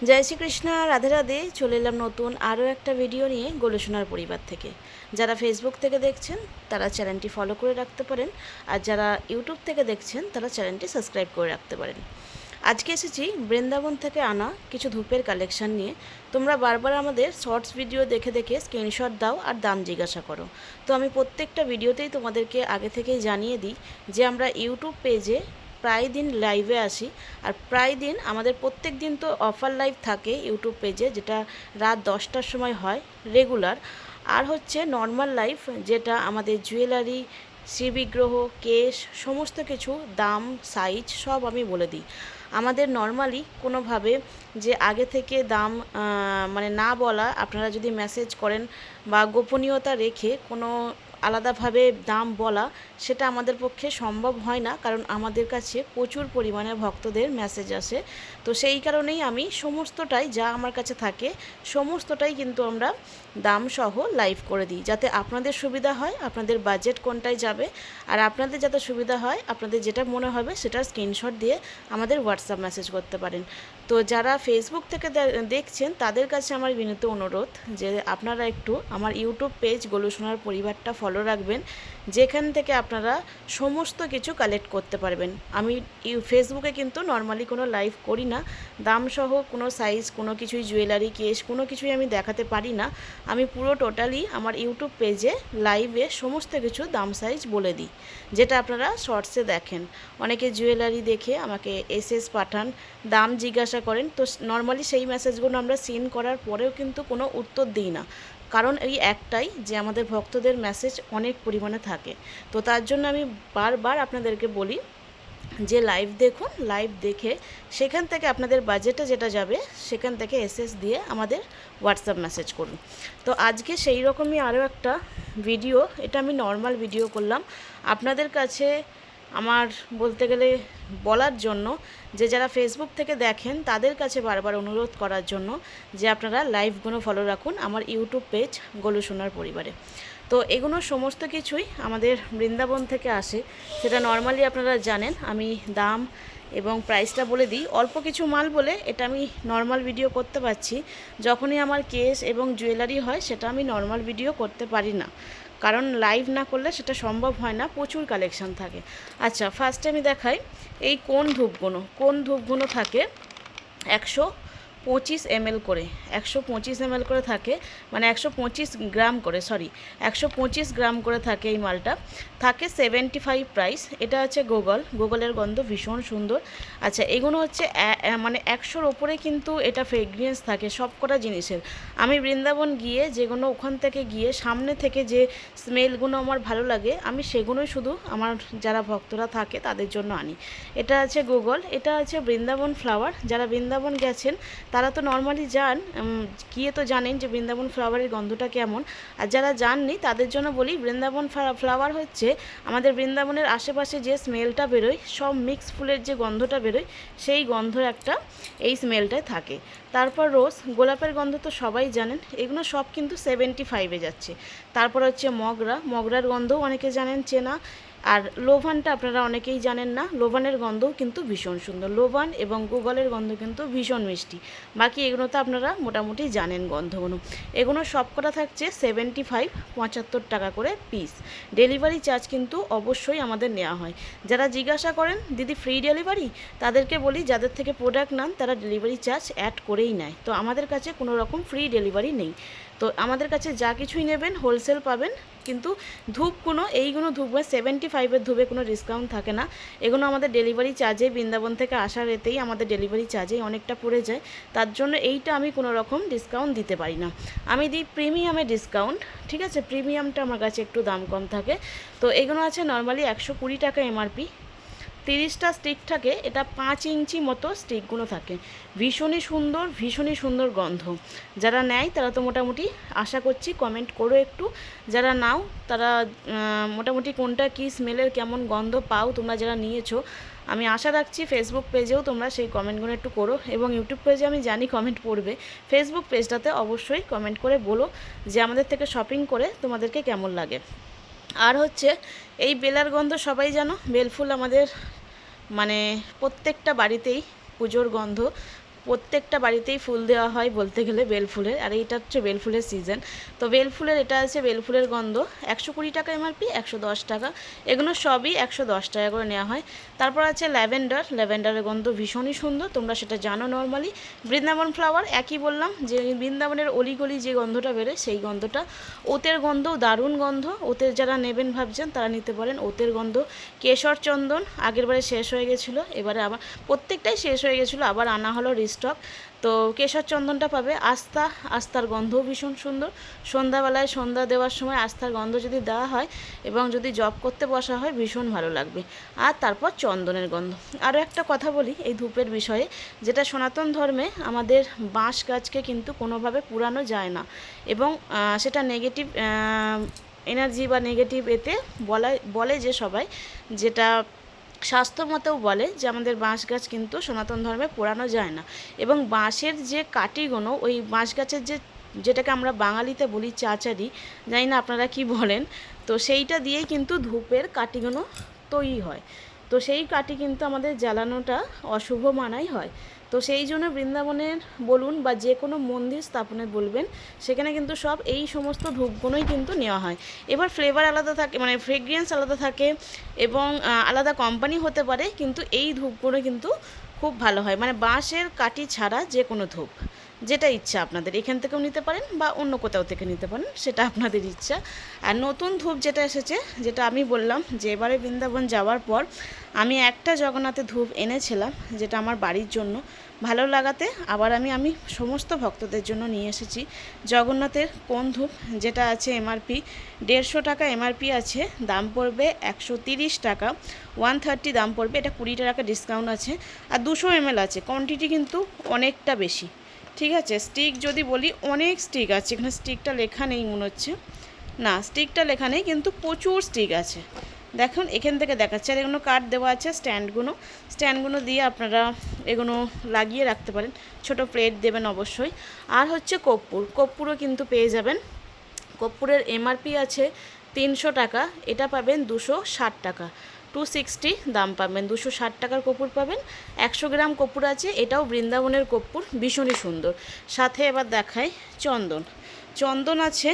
জয় শ্রীকৃষ্ণ, রাধে রাধে। চলে এলাম নতুন আরও একটা ভিডিও নিয়ে গোলুসোনার পরিবার থেকে। যারা ফেসবুক থেকে দেখছেন তারা চ্যানেলটি ফলো করে রাখতে পারেন, আর যারা ইউটিউব থেকে দেখছেন তারা চ্যানেলটি সাবস্ক্রাইব করে রাখতে পারেন। আজকে এসেছি বৃন্দাবন থেকে আনা কিছু ধূপের কালেকশান নিয়ে। তোমরা বারবার আমাদের শর্টস ভিডিও দেখে দেখে স্ক্রিনশট দাও আর দাম জিজ্ঞাসা করো। তো আমি প্রত্যেকটা ভিডিওতেই তোমাদেরকে আগে থেকেই জানিয়ে দিই যে আমরা ইউটিউব পেজে প্রায় দিন লাইভে আসি, আর প্রায় দিন আমাদের প্রত্যেক দিন তো অফার লাইভ থাকে ইউটিউব পেজে, যেটা রাত 10টার সময় হয় রেগুলার। আর হচ্ছে নর্মাল লাইভ, যেটা আমাদের জুয়েলারি, শ্রীবিগ্রহ, কেশ, সমস্ত কিছু দাম সাইজ সব আমি বলে দিই। আমাদের নর্মালি কোনোভাবে যে আগে থেকে দাম মানে না বলা, আপনারা যদি মেসেজ করেন বা গোপনীয়তা রেখে কোনো আলাদাভাবে দাম বলা, সেটা আমাদের পক্ষে সম্ভব হয় না, কারণ আমাদের কাছে প্রচুর পরিমাণে ভক্তদের মেসেজ আসে। তো সেই কারণেই আমি সমস্তটাই যা আমার কাছে থাকে সমস্তটাই কিন্তু আমরা দাম সহ লাইভ করে দিই, যাতে আপনাদের সুবিধা হয়, আপনাদের বাজেট কোনটায় যাবে, আর আপনাদের যাতে সুবিধা হয়, আপনাদের যেটা মনে হবে সেটার স্ক্রিনশট দিয়ে আমাদের হোয়াটসঅ্যাপ মেসেজ করতে পারেন। তো যারা ফেসবুক থেকে দেখছেন তাদের কাছে আমার বিনীত অনুরোধ যে আপনারা একটু আমার ইউটিউব পেজ গোলুসোনার পরিবারটা ফলো রাখবেন, যেখান থেকে আপনারা সমস্ত কিছু কালেক্ট করতে পারবেন। আমি ফেসবুকে কিন্তু নর্মালি কোনো লাইভ করি না, দামসহ কোনো সাইজ, কোনো কিছুই জুয়েলারি, কেস, কোনো কিছুই আমি দেখাতে পারি না। আমি পুরো টোটালি আমার ইউটিউব পেজে লাইভে সমস্ত কিছু দাম সাইজ বলে দিই, যেটা আপনারা শর্টসে দেখেন। অনেকে জুয়েলারি দেখে আমাকে এসএস পাঠান, দাম জিজ্ঞাসা করেন, তো নর্মালি সেই মেসেজগুলো আমরা সিন করার পরেও কিন্তু কোনো উত্তর দিই না, কারণ এই একটাই যে আমাদের ভক্তদের মেসেজ অনেক পরিমাণে থাকে। তো তার জন্য আমি বারবার আপনাদেরকে বলি যে লাইভ দেখুন, লাইভ দেখে সেখান থেকে আপনাদের বাজেটে যেটা যাবে সেখান থেকে এসএস দিয়ে আমাদের হোয়াটসঅ্যাপ মেসেজ করুন। তো আজকে সেই রকমই আরও একটা ভিডিও, এটা আমি নর্মাল ভিডিও করলাম আপনাদের কাছে আমার বলতে গেলে বলার জন্য, যে যারা ফেসবুক থেকে দেখেন তাদের কাছে বারবার অনুরোধ করার জন্য যে আপনারা লাইভগুলো ফলো রাখুন আমার ইউটিউব পেজ গোলুসোনার পরিবারে। তো এগুলো সমস্ত কিছুই আমাদের বৃন্দাবন থেকে আসে, সেটা নর্মালি আপনারা জানেন। আমি দাম এবং প্রাইসটা বলে দিই, অল্প কিছু মাল বলে এটা আমি নর্মাল ভিডিও করতে পারছি। যখনই আমার কেস এবং জুয়েলারি হয় সেটা আমি নর্মাল ভিডিও করতে পারি না, কারণ লাইভ না করলে সেটা সম্ভব হয় না, প্রচুর কালেকশান থাকে। আচ্ছা, ফার্স্টে আমি দেখাই এই কোন ধূপগুলো থাকে 125 ml করে, 125 ml করে থাকে, মানে 125 গ্রাম করে, 125 গ্রাম করে থাকে। এই মালটা থাকে 75 প্রাইস। এটা আছে গোগলের গন্ধ ভীষণ সুন্দর। আচ্ছা, এগুলো হচ্ছে মানে 100-র ওপরে কিন্তু এটা ফ্রেগরেন্স থাকে সব কটা জিনিসের। আমি বৃন্দাবন গিয়ে যেগুলো ওখান থেকে গিয়ে সামনে থেকে যে স্মেলগুলো আমার ভালো লাগে, আমি সেগুলোই শুধু আমার যারা ভক্তরা থাকে তাদের জন্য আনি। এটা আছে গোগল, এটা আছে বৃন্দাবন ফ্লাওয়ার। যারা বৃন্দাবন গেছেন তারা তো নর্মালি গিয়ে তো জানেন যে বৃন্দাবন ফ্লাওয়ারের গন্ধটা কেমন। আর যারা জাননি তাদের জন্য বলি, বৃন্দাবন ফ্লাওয়ার হচ্ছে আমাদের বৃন্দাবনের আশেপাশে যে স্মেলটা বেরোয়, সব মিক্স ফুলের যে গন্ধটা বেরোয়, সেই গন্ধ একটা এই স্মেলটায় থাকে। তারপর রোজ, গোলাপের গন্ধ তো সবাই জানেন, এগুলো সব কিন্তু 75-এ যাচ্ছে। তারপর হচ্ছে মগরার গন্ধও অনেকে জানেন চেনা। আর লোভানটা আপনারা অনেকেই জানেন না, লোভানের গন্ধও কিন্তু ভীষণ সুন্দর। লোভান এবং গুগলের গন্ধ কিন্তু ভীষণ মিষ্টি। বাকি এগুলো তো আপনারা মোটামুটি জানেন গন্ধগুলো। এগুলো সব কটা থাকছে 75 টাকা করে পিস। ডেলিভারি চার্জ কিন্তু অবশ্যই আমাদের নেওয়া হয়। যারা জিজ্ঞাসা করেন দিদি ফ্রি ডেলিভারি, তাদেরকে বলি যাদের থেকে প্রোডাক্ট নেন তারা ডেলিভারি চার্জ অ্যাড করেই নেয়। তো আমাদের কাছে কোনো রকম ফ্রি ডেলিভারি নেই। তো আমাদের কাছে যা কিছুই নেবেন হোলসেল পাবেন। কিন্তু এইগুলো ধূপ 75-এর ধূপে কোনো ডিসকাউন্ট থাকে না। এগুলো আমাদের ডেলিভারি চার্জে, বৃন্দাবন থেকে আসার এতেই আমাদের ডেলিভারি চার্জেই অনেকটা পড়ে যায়। তার জন্য এইটা আমি কোনো রকম ডিসকাউন্ট দিতে পারি না। আমি দিই প্রিমিয়ামে ডিসকাউন্ট, ঠিক আছে? প্রিমিয়ামটা আমার কাছে একটু দাম কম থাকে। তো এগুলো আছে নর্মালি 120 টাকা এমআরপি। 30টা স্টিক থাকে, এটা 5 ইঞ্চি মতো স্টিকগুলো থাকে। ভীষণই সুন্দর গন্ধ। যারা নেয় তারা তো মোটামুটি আশা করছি কমেন্ট করো একটু। যারা নাও তারা মোটামুটি কোনটা কী স্মেলের কেমন গন্ধ পাও তোমরা যারা নিয়েছো, আমি আশা রাখছি ফেসবুক পেজেও তোমরা সেই কমেন্টগুলো একটু করো, এবং ইউটিউব পেজে আমি জানি কমেন্ট পড়বে। ফেসবুক পেজটাতে অবশ্যই কমেন্ট করে বলো যে আমাদের থেকে শপিং করে তোমাদেরকে কেমন লাগে। আর হচ্ছে এই বেলার গন্ধ সবাই জানো, বেলফুল আমাদের মানে প্রত্যেকটা বাড়িতেই পুজোর গন্ধ। প্রত্যেকটা বাড়িতেই ফুল দেওয়া হয় বলতে গেলে বেলফুলের, আর এইটা হচ্ছে বেলফুলের সিজন। তো বেলফুলের এটা আছে বেলফুলের গন্ধ, 120 টাকা এমআরপি, 110 টাকা, এগুলো সবই 110 টাকা করে নেওয়া হয়। তারপর আছে ল্যাভেন্ডার, ল্যাভেন্ডারের গন্ধ ভীষণই সুন্দর, তোমরা সেটা জানো নর্মালি। বৃন্দাবন ফ্লাওয়ার একই বললাম, যে বৃন্দাবনের অলিগলি যে গন্ধটা বেরোয় সেই গন্ধটা। ওতের গন্ধও দারুণ গন্ধ, ওতের যারা নেবেন ভাবছেন তারা নিতে পারেন, ওতের গন্ধ। কেশর চন্দন আগেরবারে শেষ হয়ে গেছিলো, এবারে আবার প্রত্যেকটাই শেষ হয়ে গেছিলো, আবার আনা হলো রিস্টক। তো কেশর চন্দনটা পাবে। আস্তার গন্ধও ভীষণ সুন্দর, সন্ধ্যাবেলায় সন্ধ্যা দেওয়ার সময় আস্তার গন্ধ যদি দেওয়া হয় এবং যদি জব করতে বসা হয় ভীষণ ভালো লাগবে। আর তারপর চন্দনের গন্ধ। আরও একটা কথা বলি এই ধূপের বিষয়ে, যেটা সনাতন ধর্মে আমাদের বাঁশ গাছকে কিন্তু কোনোভাবে পুরানো যায় না, এবং সেটা নেগেটিভ এনার্জি বা নেগেটিভ এতে বলে যে সবাই, যেটা শাস্ত্র মতেও বলে যে আমাদের বাঁশ গাছ কিন্তু সনাতন ধর্মে পোড়ানো যায় না। এবং বাঁশের যে কাঠিগুলো, ওই বাঁশ গাছের যেটাকে আমরা বাঙালিতে বলি চাচারি, জানি না আপনারা কি বলেন, তো সেইটা দিয়েই কিন্তু ধূপের কাঠিগুলো তৈরি হয়। তো সেই কাঠি কিন্তু আমাদের জ্বালানোটা অশুভ মানাই হয়। তো সেই জন্য বৃন্দাবনের বলুন বা যে কোনো মন্দির স্থাপনে বলবেন, সেখানে কিন্তু সব এই সমস্ত ধূপগুলোই কিন্তু নেওয়া হয়। এবার ফ্লেভার আলাদা থাকে, মানে ফ্রেগ্রেন্স আলাদা থাকে, এবং আলাদা কোম্পানি হতে পারে, কিন্তু এই ধূপগুলো কিন্তু খুব ভালো হয়। মানে বাঁশের কাঠি ছাড়া যে কোনো ধূপ, যেটা ইচ্ছা আপনাদের, এখান থেকেও নিতে পারেন বা অন্য কোথাও থেকে নিতে পারেন, সেটা আপনাদের ইচ্ছা। আর নতুন ধূপ যেটা এসেছে, যেটা আমি বললাম যে এবারে বৃন্দাবন যাওয়ার পর আমি একটা জগন্নাথের ধূপ এনেছিলাম, যেটা আমার বাড়ির জন্য ভালো লাগাতে, আবার আমি সমস্ত ভক্তদের জন্য নিয়ে এসেছি জগন্নাথের কোন ধূপ, যেটা আছে এমআরপি 150 টাকা এমআরপি আছে, দাম পড়বে 130 টাকা, 130 দাম পড়বে, এটা 20 টাকা ডিসকাউন্ট আছে। আর 200 ml আছে, কোয়ান্টিটি কিন্তু অনেকটা বেশি, ঠিক আছে। স্টিক যদি বলি, অনেক স্টিক আছে, এখানে স্টিকটা লেখা নেই মনে হচ্ছে, না স্টিকটা লেখা নেই, কিন্তু প্রচুর স্টিক আছে। দেখুন এখান থেকে দেখাচ্ছে, আর এগুলো কাঠ দেওয়া আছে, স্ট্যান্ডগুলো দিয়ে আপনারা এগুলো লাগিয়ে রাখতে পারেন, ছোট প্লেট দেবেন অবশ্যই। আর হচ্ছে কর্পূরও কিন্তু পেয়ে যাবেন। কর্পূরের এমআরপি আছে 300 টাকা, এটা পাবেন 260 টাকা, 260 দাম পাবেন, 260 টাকার কর্পূর পাবেন। 100 গ্রাম কর্পূর আছে, এটাও বৃন্দাবনের কর্পূর, ভীষণই সুন্দর। সাথে এবার দেখাই চন্দন আছে,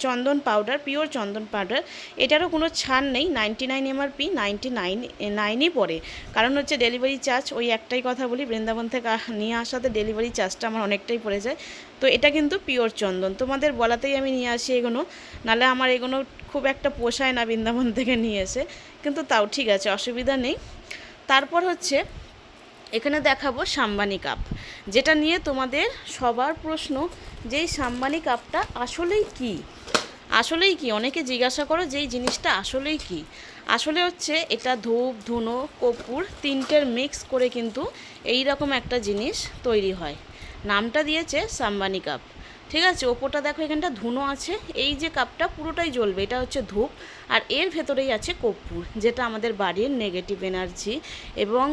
চন্দন পাউডার, পিওর চন্দন পাউডার, এটারও কোনো ছাড় নেই, 99 এমআরপি, 99ই পড়ে। কারণ হচ্ছে ডেলিভারি চার্জ, ওই একটাই কথা বলি, বৃন্দাবন থেকে নিয়ে আসাতে ডেলিভারি চার্জটা আমার অনেকটাই পড়ে যায়। তো এটা কিন্তু পিওর চন্দন, তোমাদের বলাতেই আমি নিয়ে আসি এগুলো, নাহলে আমার এগুলো খুব একটা পোষায় না বৃন্দাবন থেকে নিয়ে এসে, কিন্তু তাও ঠিক আছে, অসুবিধা নেই। তারপর হচ্ছে এখানে দেখাবো সাম্বানি কাপ, যেটা নিয়ে তোমাদের সবার প্রশ্ন, যে এই সাম্বানি কাপটা আসলেই কি অনেকে জিজ্ঞাসা করো যে এই জিনিসটা আসলেই কি। আসলে হচ্ছে এটা ধূপ, ধুনো, কর্পূর তিনটের মিক্স করে কিন্তু এই রকম একটা জিনিস তৈরি হয়, নামটা দিয়েছে সাম্বানি কাপ, ঠিক আছে। ওপরটা দেখো, এখানটা ধুনো আছে, এই যে কাপটা পুরোটাই জ্বলবে, এটা হচ্ছে ধূপ, আর এর ভেতরেই আছে কর্পূর, যেটা আমাদের বাড়ির নেগেটিভ এনার্জি এবং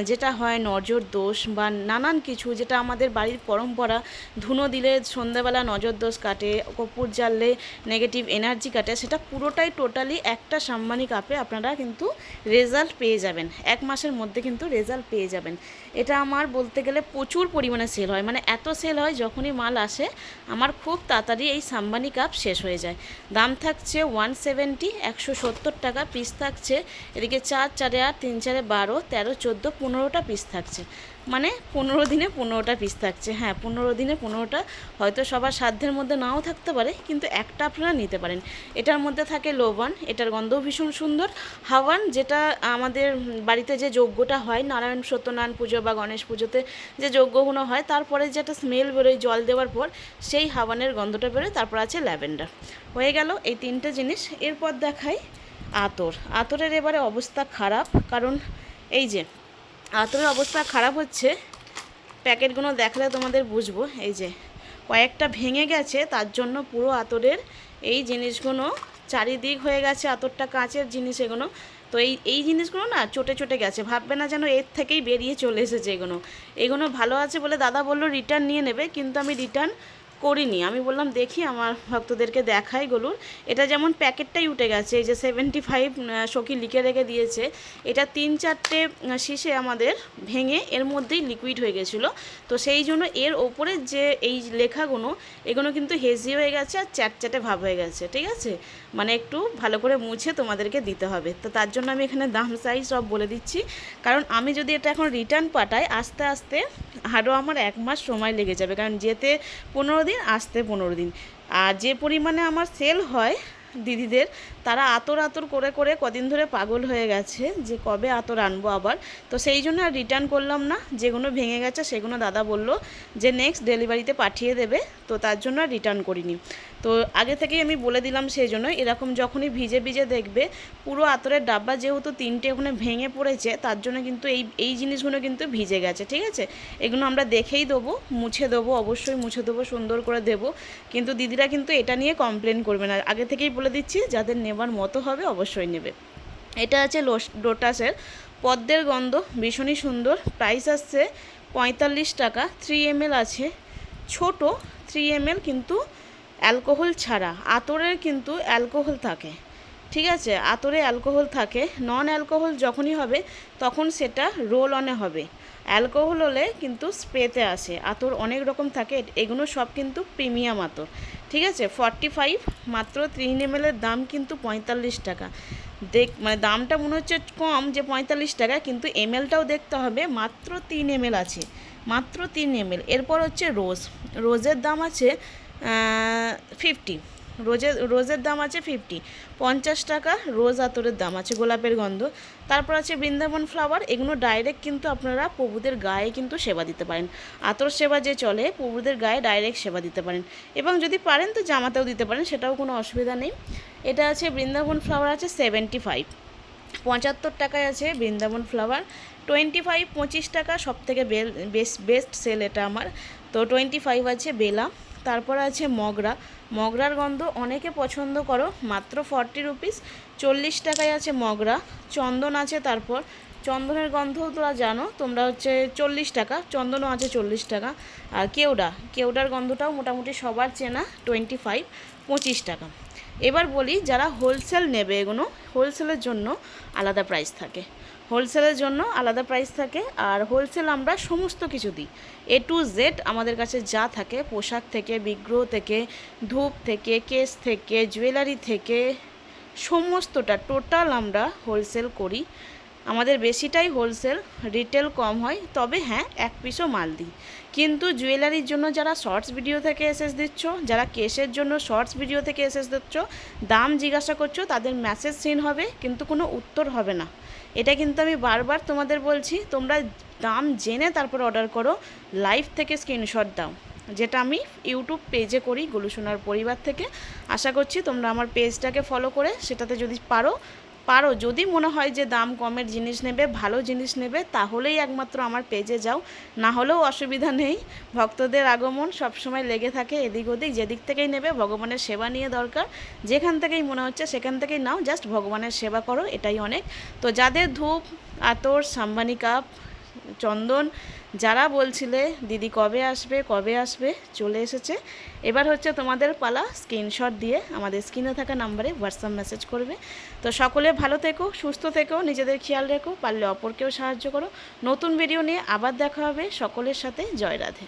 যেটা হয় নজর দোষ বা নানান কিছু, যেটা আমাদের বাড়ির পরম্পরা, ধুনো দিলে সন্ধ্যাবেলা নজর দোষ কাটে, কর্পূর জ্বাললে নেগেটিভ এনার্জি কাটে, সেটা পুরোটাই টোটালি একটা সাম্বানি কাপে আপনারা কিন্তু রেজাল্ট পেয়ে যাবেন, 1 মাসের মধ্যে কিন্তু রেজাল্ট পেয়ে যাবেন। এটা আমার বলতে গেলে প্রচুর পরিমাণে সেল হয়, মানে এত সেল হয়, যখনই মাল আসে আমার খুব তাড়াতাড়ি এই সাম্বানি কাপ শেষ হয়ে যায়। দাম থাকছে 170, 170 টাকা পিস থাকছে, এদিকে 4, 4, 8, 3, 4, 12, 13, 14, 15টা পিস থাকছে, মানে 15 দিনে 15টা পিস থাকছে। হ্যাঁ, 15 দিনে 15টা, হয়তো সবার সাধ্যের মধ্যে নাও থাকতে পারে, কিন্তু একটা আপনারা নিতে পারেন। এটার মধ্যে থাকে লবণ, এটার গন্ধও ভীষণ সুন্দর। হাওয়ান, যেটা আমাদের বাড়িতে যে যজ্ঞটা হয়, নারায়ণ সত্যনারায়ণ পুজো বা গণেশ পুজোতে যে যজ্ঞগুলো হয়, তারপরে যেটা স্মেল বেরোয় জল দেওয়ার পর, সেই হাওয়ানের গন্ধটা বেরোয়। তারপর আছে ল্যাভেন্ডার। হয়ে গেল এই 3টে জিনিস। এরপর দেখাই আতরের এবারে অবস্থা খারাপ, কারণ এই যে আতরের অবস্থা খারাপ হচ্ছে, প্যাকেটগুলো দেখালে তোমাদের বুঝবো, এই যে কয়েকটা ভেঙে গেছে, তার জন্য পুরো আতরের এই জিনিসগুলো চারিদিক হয়ে গেছে, আতরটা কাঁচের জিনিস এগুলো, তো এই জিনিসগুলো না চটে গেছে, ভাববে না যেন এর থেকেই বেরিয়ে চলে এসেছে। এগুলো ভালো আছে বলে দাদা বললো রিটার্ন নিয়ে নেবে, কিন্তু আমি রিটার্ন করিনি। আমি বললাম দেখি আমার ভক্তদেরকে দেখাই গলুর। এটা যেমন প্যাকেটটাই উঠে গেছে, এই যে 75 সখী লিখে রেখে দিয়েছে, এটা 3-4টে শীষে আমাদের ভেঙে এর মধ্যেই লিকুইড হয়ে গেছিলো। তো সেই জন্য এর ওপরে যে এই লেখাগুলো এগুলো কিন্তু হেজি হয়ে গেছে আর চ্যাটচ্যাটে ভাব হয়ে গেছে, ঠিক আছে? মানে একটু ভালো করে মুছে তোমাদেরকে দিতে হবে। তো তার জন্য আমি এখানে দাম সাইজ সব বলে দিচ্ছি, কারণ আমি যদি এটা এখন রিটার্ন পাঠাই আস্তে আস্তে আরও আমার 1 মাস সময় লেগে যাবে, কারণ যেতে 15 দিন আসতে 15 দিন। আর যে পরিমাণে আমার সেল হয় দিদিদের, তারা আতর আতর করে করে কদিন ধরে পাগল হয়ে গেছে যে কবে আতর আনবো আবার। তো সেই জন্য আর রিটার্ন করলাম না, যেগুলো ভেঙে গেছে সেগুলো দাদা বলল যে নেক্সট ডেলিভারিতে পাঠিয়ে দেবে, তো তার জন্য আর রিটার্ন করিনি। তো আগে থেকেই আমি বলে দিলাম, সেই জন্য এরকম যখনই ভিজে ভিজে দেখবে পুরো আতরের ডাব্বা যেহেতু 3টে ওখানে ভেঙে পড়েছে, তার জন্য কিন্তু এই জিনিসগুলো কিন্তু ভিজে গেছে, ঠিক আছে? এগুলো আমরা দেখেই দেবো, মুছে দেবো, অবশ্যই মুছে দেবো, সুন্দর করে দেবো। কিন্তু দিদিরা কিন্তু এটা নিয়ে কমপ্লেন করবে না, আগে থেকেই বলে দিচ্ছি, যাদের নেবার মতো হবে অবশ্যই নেবে। এটা আছে লোটাসের পদ্মের গন্ধ, ভীষণই সুন্দর। প্রাইস আসছে 45 টাকা। 3 ml আছে, ছোট 3 ml, কিন্তু অ্যালকোহল ছাড়া। আতরের কিন্তু অ্যালকোহল থাকে, ঠিক আছে? আতরে অ্যালকোহল থাকে। নন অ্যালকোহল যখনই হবে তখন সেটা রোল অনে হবে, অ্যালকোহল হলে কিন্তু স্প্রেতে আসে। আতর অনেক রকম থাকে, এগুলো সব কিন্তু প্রিমিয়াম আতর, ঠিক আছে? 45 মাত্র। 3 ml এর দাম কিন্তু 45 টাকা। মানে দামটা মনে হচ্ছে কম যে 45 টাকা, কিন্তু এমএলটাও দেখতে হবে, মাত্র 3 ml আছে, মাত্র 3 ml। এরপর হচ্ছে রোজের দাম আছে 50, রোজের দাম আছে 50 টাকা। রোজ আতরের দাম আছে, গোলাপের গন্ধ। তারপর আছে বৃন্দাবন ফ্লাওয়ার, এগুলো ডাইরেক্ট কিন্তু আপনারা প্রভুদের গায়ে কিন্তু সেবা দিতে পারেন। আতর সেবা যে চলে, প্রভুদের গায়ে ডাইরেক্ট সেবা দিতে পারেন, এবং যদি পারেন তো জামাতেও দিতে পারেন, সেটাও কোনো অসুবিধা নেই। এটা আছে বৃন্দাবন ফ্লাওয়ার, আছে 75, 75 টাকায় আছে বৃন্দাবন ফ্লাওয়ার। 25 টাকা, সব থেকে বেস্ট সেল এটা আমার। তো 25 আছে বেলা। তারপর আছে মগরার গন্ধ অনেকে পছন্দ করো, মাত্র 40 রুপিস। 40 টাকায় আছে মগরা। চন্দন আছে, তারপর চন্দনের গন্ধ তোরা জানো তোমরা, হচ্ছে 40 টাকা। চন্দনও আছে 40 টাকা। আর কেওড়ার গন্ধটাও মোটামুটি সবার চেনা, 25 টাকা। এবার বলি, যারা হোলসেল নেবে, এগুলো হোলসেলের জন্য আলাদা প্রাইস থাকে, আর হোলসেল আমরা সমস্ত কিছু দিই, A to Z আমাদের কাছে যা থাকে, পোশাক থেকে, বিগ্রহ থেকে, ধূপ থেকে, কেস থেকে, জুয়েলারি থেকে, সমস্তটা টোটাল আমরা হোলসেল করি। আমাদের বেশিটাই হোলসেল, রিটেল কম হয়, তবে হ্যাঁ 1 পিসও মাল দিই। কিন্তু জুয়েলারির জন্য যারা শর্টস ভিডিও থেকে এসএস দিচ্ছ, যারা কেসের জন্য শর্টস ভিডিও থেকে এসএস দিচ্ছ, দাম জিজ্ঞাসা করছো, তাদের মেসেজ সিন হবে কিন্তু কোনো উত্তর হবে না। এটা কিন্তু আমি বারবার তোমাদের বলছি, তোমরা দাম জেনে তারপর অর্ডার করো, লাইভ থেকে স্ক্রিনশট দাও, যেটা আমি ইউটিউব পেজে করি গোলুসোনার পরিবার থেকে। আশা করছি তোমরা আমার পেজটাকে ফলো করে সেটাতে যদি পারো, যদি মনে হয় যে দাম কমের জিনিস নেবে, ভালো জিনিস নেবে, তাহলেই একমাত্র আমার পেজে যাও, না হলেও অসুবিধা নেই। ভক্তদের আগমন সবসময় লেগে থাকে এদিক ওদিক, যেদিক থেকেই নেবে, ভগবানের সেবা নিয়ে দরকার, যেখান থেকেই মনে হচ্ছে সেখান থেকেই নাও, জাস্ট ভগবানের সেবা করো, এটাই অনেক। তো যাদের ধূপ, আতর, সাম্বানি কাপ, চন্দন, যারা বলছিলে দিদি কবে আসবে, চলে এসেছে। এবার হচ্ছে তোমাদের পালা, স্ক্রিনশট দিয়ে আমাদের স্ক্রিনে থাকা নাম্বারে হোয়াটসঅ্যাপ মেসেজ করবে। তো সকলে ভালো থেকো, সুস্থ থেকো, নিজেদের খেয়াল রেখো, পারলে অপরকেও সাহায্য করো। নতুন ভিডিও নিয়ে আবার দেখা হবে, সকলের সাথে জয় রাধে।